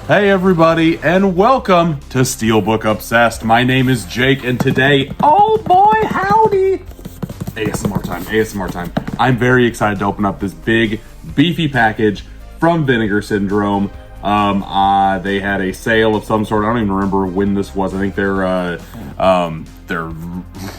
Hey everybody, and welcome to Steelbook Obsessed. My name is Jake, and today, oh boy, howdy! ASMR time. I'm very excited to open up this big, beefy package from Vinegar Syndrome. They had a sale of some sort. I don't even remember when this was. I think their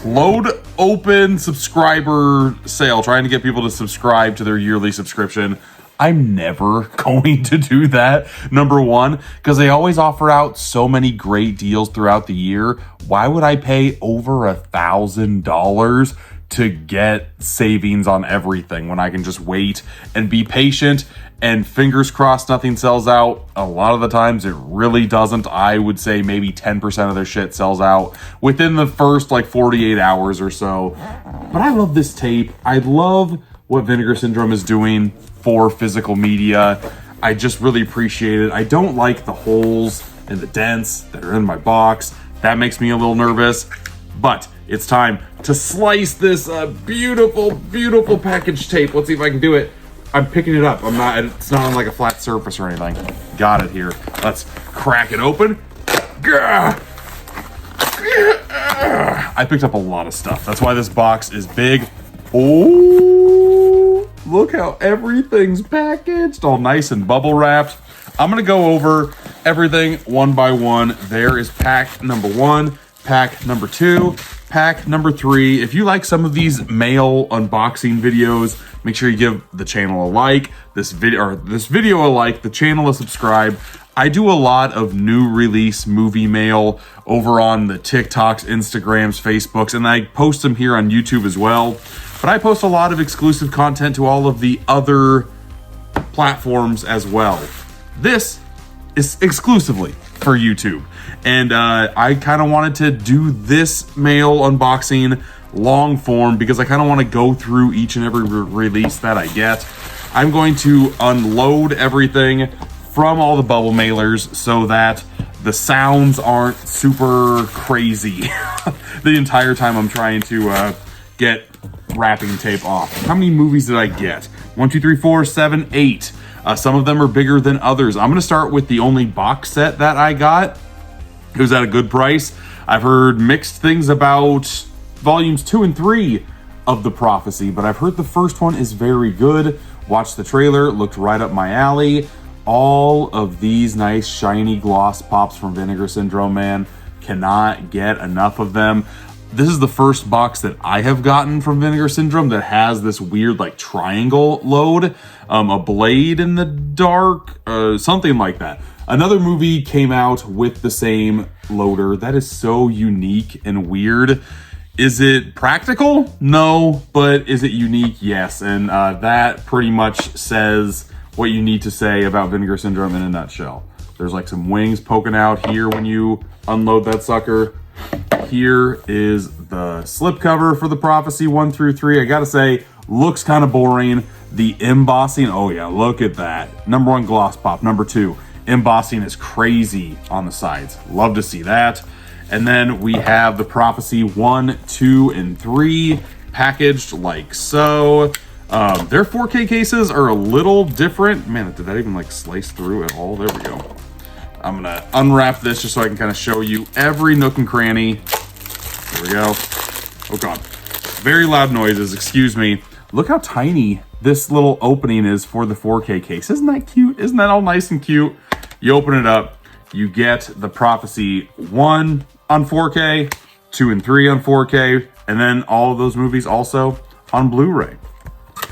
load open subscriber sale, trying to get people to subscribe to their yearly subscription. I'm never going to do that, number one, because they always offer out so many great deals throughout the year. Why would I pay over $1,000 to get savings on everything when I can just wait and be patient and fingers crossed nothing sells out? A lot of the times it really doesn't. I would say maybe 10% of their shit sells out within the first 48 hours or so. But I love this tape. I love what Vinegar Syndrome is doing for physical media. I just really appreciate it. I don't like the holes and the dents that are in my box. That makes me a little nervous, but it's time to slice this beautiful package tape. Let's see if I can do it. I'm picking it up. It's not on like a flat surface or anything. Got it here. Let's crack it open. I picked up a lot of stuff. That's why this box is big. Oh, look how everything's packaged, all nice and bubble wrapped. I'm gonna go over everything one by one. There is pack number one, pack number two, pack number three. If you like some of these mail unboxing videos, make sure you give the channel a like, this video a like, the channel a subscribe. I do a lot of new release movie mail over on the TikToks, Instagrams, Facebooks, and I post them here on YouTube as well. But I post a lot of exclusive content to all of the other platforms as well. This is exclusively for YouTube. And I kind of wanted to do this mail unboxing long form because I kind of want to go through each and every release that I get. I'm going to unload everything from all the bubble mailers so that the sounds aren't super crazy the entire time I'm trying to get wrapping tape off. How many movies did I get? 1, 2, 3, 4, 7, 8. Some of them are bigger than others. I'm going to start with the only box set that I got. It was at a good price. I've heard mixed things about volumes 2 and 3 of The Prophecy, but I've heard the first one is very good. Watched the trailer, looked right up my alley. All of these nice shiny gloss pops from Vinegar Syndrome, man. Cannot get enough of them. This is the first box that I have gotten from Vinegar Syndrome that has this weird triangle load, a blade in the dark, something like that. Another movie came out with the same loader. That is so unique and weird. Is it practical? No, but is it unique? Yes, and that pretty much says what you need to say about Vinegar Syndrome in a nutshell. There's some wings poking out here when you unload that sucker. Here is the slipcover for The Prophecy 1 through 3. I gotta say, looks kind of boring. The embossing, oh yeah, look at that. Number 1, gloss pop. Number 2, embossing is crazy on the sides. Love to see that. And then we have The Prophecy 1, 2, and 3 packaged like so. Their 4K cases are a little different. Man, did that even slice through at all? There we go. I'm gonna unwrap this just so I can kind of show you every nook and cranny. There we go. Oh God, very loud noises, excuse me. Look how tiny this little opening is for the 4K case. Isn't that cute? Isn't that all nice and cute? You open it up, you get The Prophecy 1 on 4K, 2 and 3 on 4K, and then all of those movies also on Blu-ray.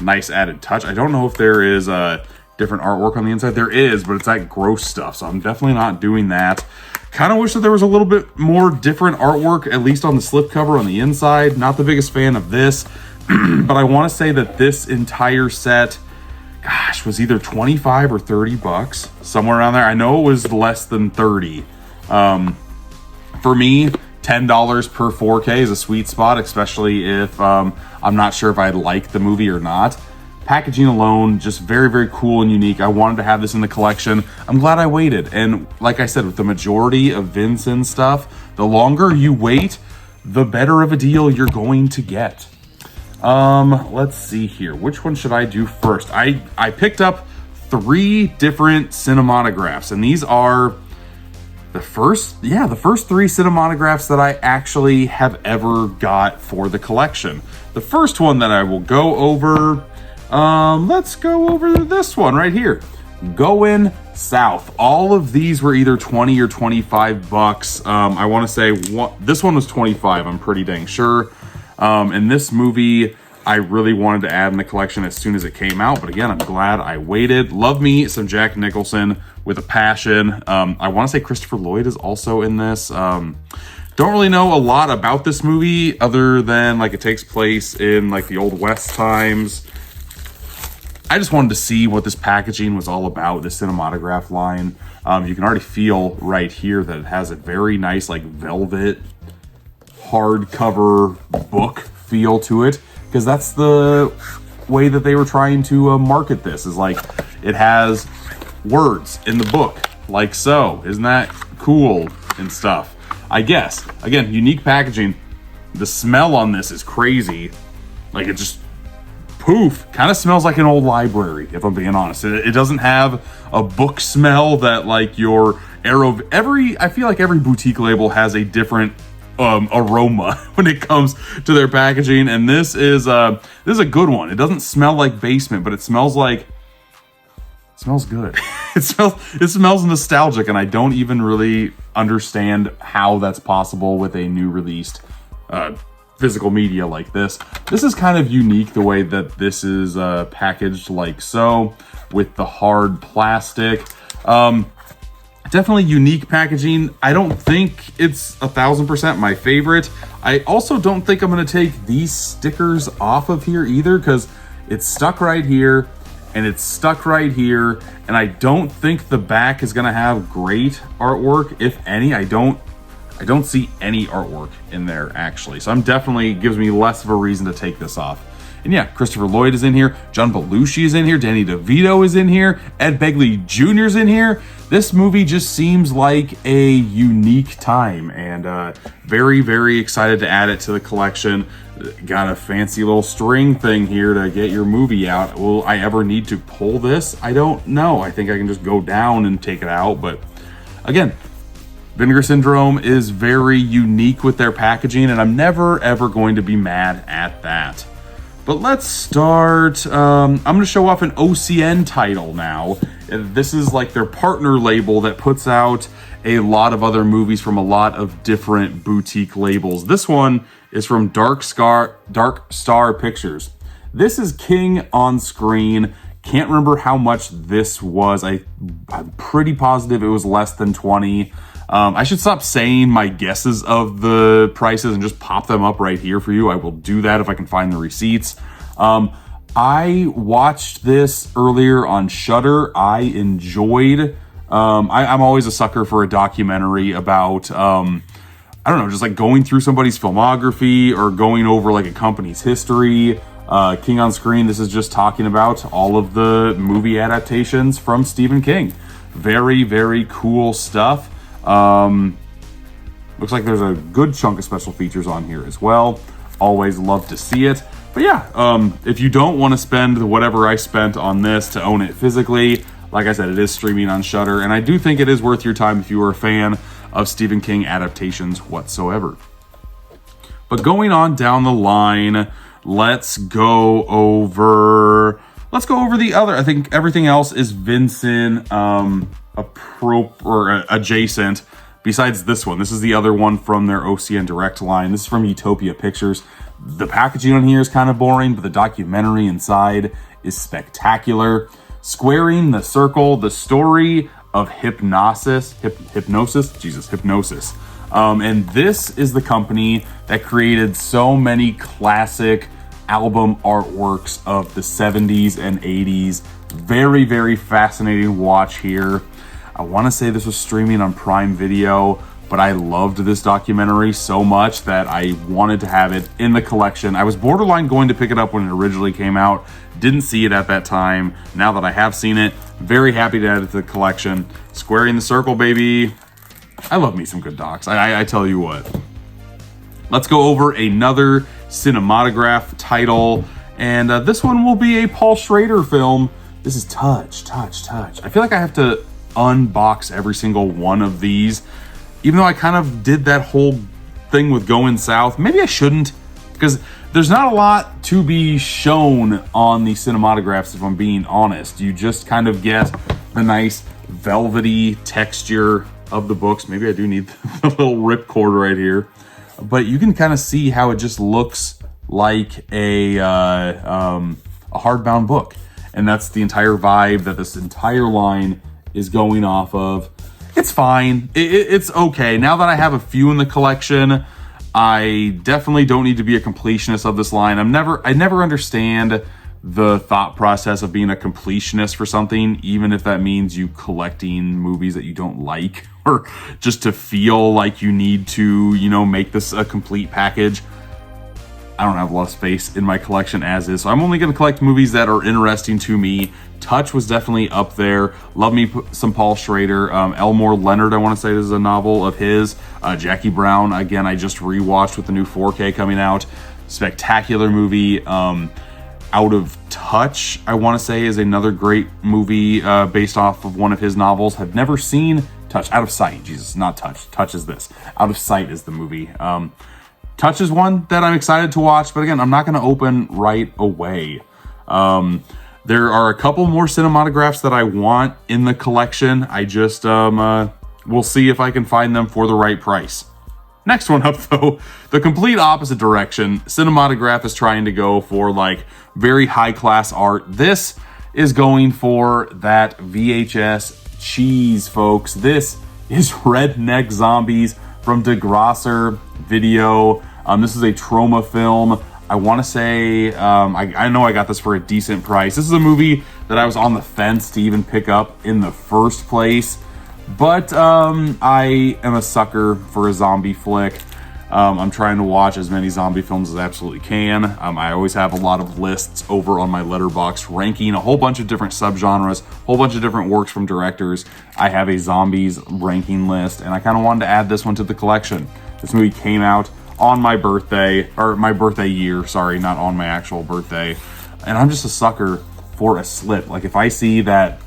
Nice added touch. I don't know if there is a different artwork on the inside. There is, but it's that gross stuff, so I'm definitely not doing that. Kind of wish that there was a little bit more different artwork, at least on the slipcover on the inside. Not the biggest fan of this, but I want to say that this entire set, gosh, was either 25 or 30 bucks, somewhere around there. I know it was less than 30. For me, $10 per 4K is a sweet spot, especially if I'm not sure if I like the movie or not. Packaging alone, just very, very cool and unique. I wanted to have this in the collection. I'm glad I waited. And like I said, with the majority of Vincent stuff, the longer you wait, the better of a deal you're going to get. Let's see here. Which one should I do first? I picked up 3 different cinematographs, and these are the first 3 cinematographs that I actually have ever got for the collection. The first one that I will go over, let's go over this one right here. Goin South. All of these were either 20 or 25 bucks. I want to say this one was 25, I'm pretty dang sure. And this movie, I really wanted to add in the collection as soon as it came out, but again, I'm glad I waited. Love me some Jack Nicholson with a passion. I want to say Christopher Lloyd is also in this. Don't really know a lot about this movie other than like it takes place in like the Old West times. I just wanted to see what this packaging was all about, the Cinematographe line. You can already feel right here that it has a very nice like velvet hardcover book feel to it, because that's the way that they were trying to market this, is like it has words in the book like so. Isn't that cool and stuff? I guess. Again, unique packaging. The smell on this is crazy. Like it just poof, kind of smells like an old library, if I'm being honest. It doesn't have a book smell that like your I feel like every boutique label has a different aroma when it comes to their packaging, and this is a good one. It doesn't smell like basement, but it smells good. it smells nostalgic, and I don't even really understand how that's possible with a new released physical media like this. This is kind of unique the way that this is packaged like so, with the hard plastic. Definitely unique packaging. I don't think it's 1000% my favorite. I also don't think I'm going to take these stickers off of here either, because it's stuck right here and it's stuck right here, and I don't think the back is going to have great artwork, if any. I don't see any artwork in there actually, so I'm definitely gives me less of a reason to take this off. And yeah, Christopher Lloyd is in here, John Belushi is in here, Danny DeVito is in here, Ed Begley Jr. is in here. This movie just seems like a unique time, and very, very excited to add it to the collection. Got a fancy little string thing here to get your movie out. Will I ever need to pull this? I don't know. I think I can just go down and take it out, but again, Vinegar Syndrome is very unique with their packaging, and I'm never, ever going to be mad at that. But let's start, I'm going to show off an OCN title now. This is like their partner label that puts out a lot of other movies from a lot of different boutique labels. This one is from Dark Star Pictures. This is King on Screen. Can't remember how much this was. I'm pretty positive it was less than 20. I should stop saying my guesses of the prices and just pop them up right here for you. I will do that if I can find the receipts. I watched this earlier on Shudder. I enjoyed, I'm always a sucker for a documentary about, I don't know, just like going through somebody's filmography or going over like a company's history. King on Screen, this is just talking about all of the movie adaptations from Stephen King. Very, very cool stuff. Looks like there's a good chunk of special features on here as well. Always love to see it. But yeah, if you don't want to spend whatever I spent on this to own it physically, like I said, it is streaming on Shudder, and I do think it is worth your time if you are a fan of Stephen King adaptations whatsoever. But going on down the line, let's go over the other. I think everything else is Vincent adjacent. Besides this one, this is the other one from their OCN Direct line. This is from Utopia Pictures. The packaging on here is kind of boring, but the documentary inside is spectacular. Squaring the Circle, the story of hypnosis. And this is the company that created so many classic album artworks of the 70s and 80s. Very, very fascinating watch here. I want to say this was streaming on Prime Video, but I loved this documentary so much that I wanted to have it in the collection. I was borderline going to pick it up when it originally came out. Didn't see it at that time. Now that I have seen it, very happy to add it to the collection. Squaring the Circle, baby. I love me some good docs. I tell you what. Let's go over another Cinematographe title, and this one will be a Paul Schrader film. This is touch. I feel like I have to unbox every single one of these, even though I kind of did that whole thing with Going South. Maybe I shouldn't, because there's not a lot to be shown on the Cinematographs, if I'm being honest. You just kind of get the nice velvety texture of the books. Maybe I do need the little ripcord right here, but you can kind of see how it just looks like a hardbound book, and that's the entire vibe that this entire line is going off of. It's fine. It's okay. Now that I have a few in the collection, I definitely don't need to be a completionist of this line. I never understand the thought process of being a completionist for something, even if that means you collecting movies that you don't like, or just to feel like you need to, you know, make this a complete package. I don't have a lot of space in my collection as is, so I'm only going to collect movies that are interesting to me. Touch was definitely up there. Love me some Paul Schrader. Elmore Leonard, I want to say this is a novel of his. Jackie Brown, again, I just rewatched with the new 4K coming out. Spectacular movie. Out of Touch, I want to say, is another great movie based off of one of his novels. Have never seen Touch. Out of Sight, Jesus, not Touch. Touch is this. Out of Sight is the movie. Touch is one that I'm excited to watch, but again, I'm not going to open right away. There are a couple more Cinematographs that I want in the collection. I just we'll see if I can find them for the right price. Next one up, though, the complete opposite direction. Cinematographe is trying to go for like very high-class art. This is going for that VHS cheese, folks. This is Redneck Zombies from DeGrasser Video. This is a Trauma film. I want to say, I know I got this for a decent price. This is a movie that I was on the fence to even pick up in the first place. But I am a sucker for a zombie flick. I'm trying to watch as many zombie films as I absolutely can. I always have a lot of lists over on my Letterboxd ranking a whole bunch of different subgenres, a whole bunch of different works from directors. I have a zombies ranking list, and I kind of wanted to add this one to the collection. This movie came out on my birthday, or my birthday year, sorry, not on my actual birthday. And I'm just a sucker for a slip. Like, if I see that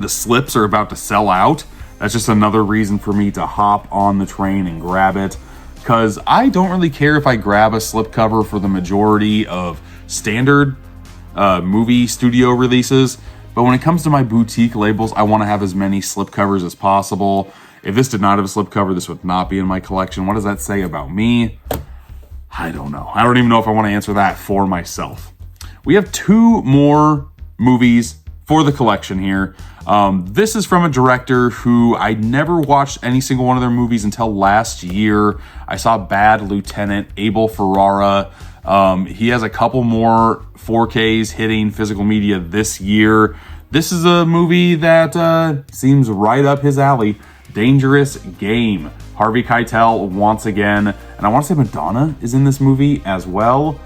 the slips are about to sell out, that's just another reason for me to hop on the train and grab it. Because I don't really care if I grab a slipcover for the majority of standard movie studio releases. But when it comes to my boutique labels, I want to have as many slipcovers as possible. If this did not have a slipcover, this would not be in my collection. What does that say about me? I don't know. I don't even know if I want to answer that for myself. We have two more movies for the collection here. This is from a director who I never watched any single one of their movies until last year. I saw Bad Lieutenant, Abel Ferrara. He has a couple more 4Ks hitting physical media this year. This is a movie that seems right up his alley. Dangerous Game. Harvey Keitel once again. And I want to say Madonna is in this movie as well.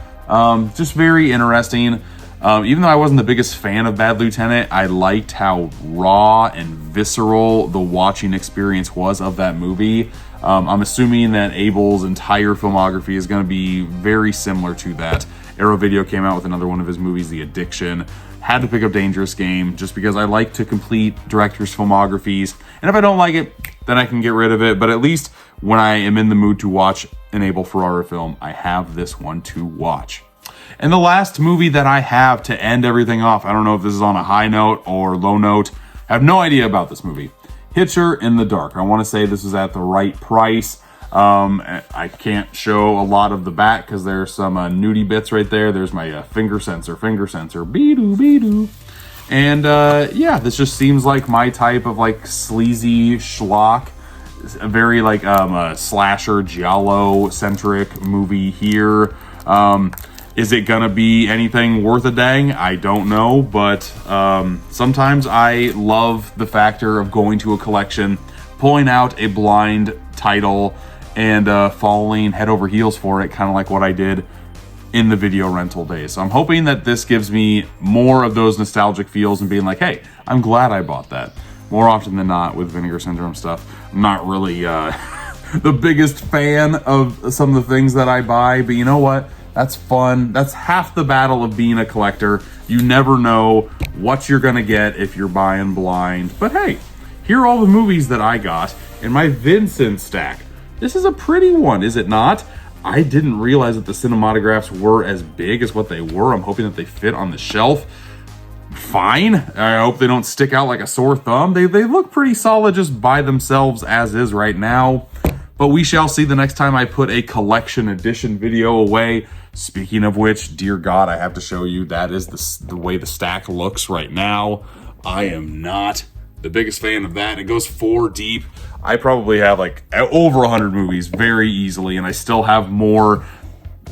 Just very interesting. Even though I wasn't the biggest fan of Bad Lieutenant, I liked how raw and visceral the watching experience was of that movie. I'm assuming that Abel's entire filmography is going to be very similar to that. Arrow Video came out with another one of his movies, The Addiction. Had to pick up Dangerous Game just because I like to complete directors' filmographies. And if I don't like it, then I can get rid of it. But at least when I am in the mood to watch an Abel Ferrara film, I have this one to watch. And the last movie that I have to end everything off, I don't know if this is on a high note or low note. I have no idea about this movie. Hitcher in the Dark. I want to say this is at the right price. I can't show a lot of the back because there's some nudie bits right there. There's my finger sensor, be-doo, be-doo. And yeah, this just seems like my type of like sleazy schlock. A very like a slasher, giallo-centric movie here. Is it gonna be anything worth a dang? I don't know, but sometimes I love the factor of going to a collection, pulling out a blind title, and falling head over heels for it, kind of like what I did in the video rental days. So I'm hoping that this gives me more of those nostalgic feels and being like, hey, I'm glad I bought that. More often than not with Vinegar Syndrome stuff, I'm not really the biggest fan of some of the things that I buy, but you know what? That's fun. That's half the battle of being a collector. You never know what you're gonna get if you're buying blind. But hey, here are all the movies that I got in my Vincent stack. This is a pretty one, is it not? I didn't realize that the cinematographs were as big as what they were. I'm hoping that they fit on the shelf. Fine. I hope they don't stick out like a sore thumb. They look pretty solid just by themselves as is right now. But we shall see the next time I put a collection edition video away. Speaking of which, dear God, I have to show you that is the way the stack looks right now. I am not the biggest fan of that. It goes 4 deep. I probably have like over 100 movies very easily, and I still have more,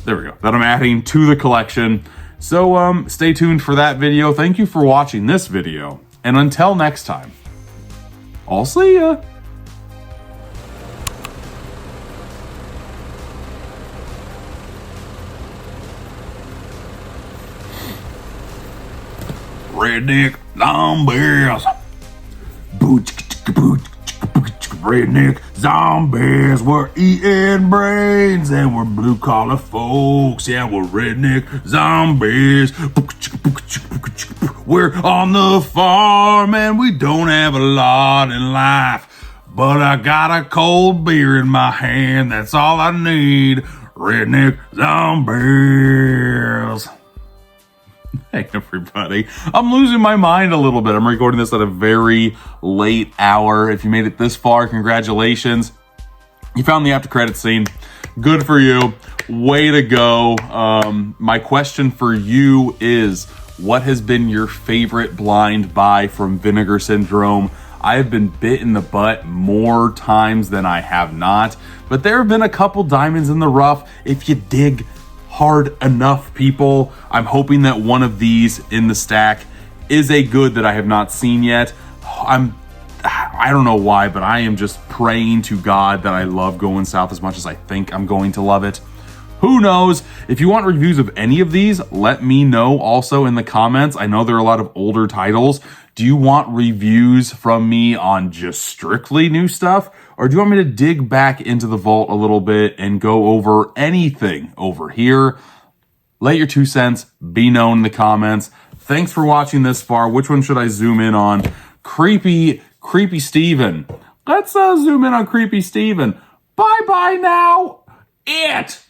there we go, that I'm adding to the collection. So stay tuned for that video. Thank you for watching this video, and until next time, I'll see ya. Redneck zombies. Redneck zombies. We're eating brains and we're blue collar folks. Yeah, we're redneck zombies. We're on the farm and we don't have a lot in life. But I got a cold beer in my hand. That's all I need. Redneck zombies. Hey everybody, I'm losing my mind a little bit. I'm recording this at a very late hour. If you made it this far, congratulations. You found the after credits scene. Good for you. Way to go. My question for you is, what has been your favorite blind buy from Vinegar Syndrome? I have been bit in the butt more times than I have not, but there have been a couple diamonds in the rough if you dig hard enough, people. I'm hoping that one of these in the stack is a good that I have not seen yet. I don't know why, but I am just praying to God that I love Going South as much as I think I'm going to love it. Who knows? If you want reviews of any of these, let me know also in the comments. I know there are a lot of older titles. Do you want reviews from me on just strictly new stuff? Or do you want me to dig back into the vault a little bit and go over anything over here? Let your 2 cents be known in the comments. Thanks for watching this far. Which one should I zoom in on? Creepy Steven. Let's zoom in on Creepy Steven. Bye-bye now. It.